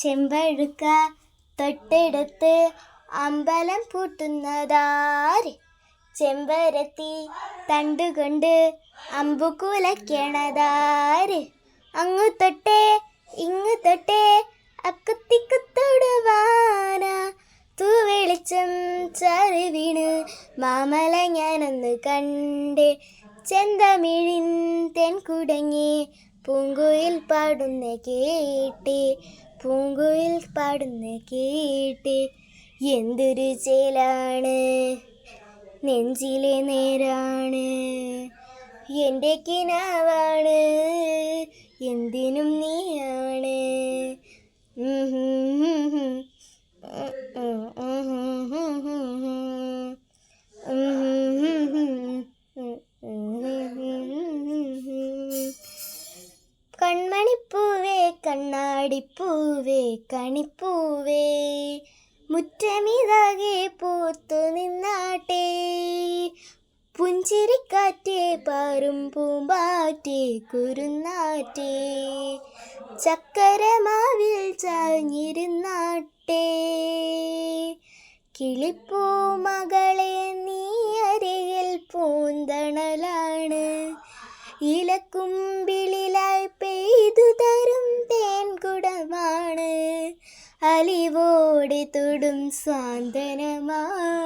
ചെമ്പഴുക്ക തൊട്ടെടുത്ത് അമ്പലം പൂട്ടുന്നതാര്? ചെമ്പരത്തി തണ്ടുകൊണ്ട് അമ്പു കുലയ്ക്കണതാര്? അങ്ങു തൊട്ടേ ഇങ്ങു തൊട്ടേ അക്കുത്തിക്കുത്തൊടുവാന തൂവെളിച്ചം ചാറി വീണ് മാമല ഞാനൊന്ന് കണ്ടേ. ചെന്തമിഴിൻ തെൻകുടങ്ങി പൂങ്കുയിൽ പാടുന്ന കേട്ടേ, പൂങ്കുയിൽ പാടുന്ന കേട്ടേ. എന്തൊരു ചേലാണ് നെഞ്ചിലെ നേരാണ്, എൻ്റെ കിനാവാണ് എന്തിനും നീയാണ്. കൺമണിപ്പൂവേ കണ്ണാടിപ്പൂവേ കണിപ്പൂവേ മുറ്റമിതാകെ പൂത്തു നിന്നാട്ടെ. പുഞ്ചിരിക്കാറ്റേ പാറും പൂമ്പാറ്റേ കുരുന്നാറ്റേ ചക്കരമാവിൽ ചാഞ്ഞിരുന്നാട്ടെ. കിളിപ്പൂ മകളെ നീ അരികിൽ പൂന്തണലാണ്, ഇലക്കുമ്പിളിലായി പെയ്തു തരും തേൻകുടമാണ്, അലിവോടെ തൊടും സ്വാന്തനമാണ്.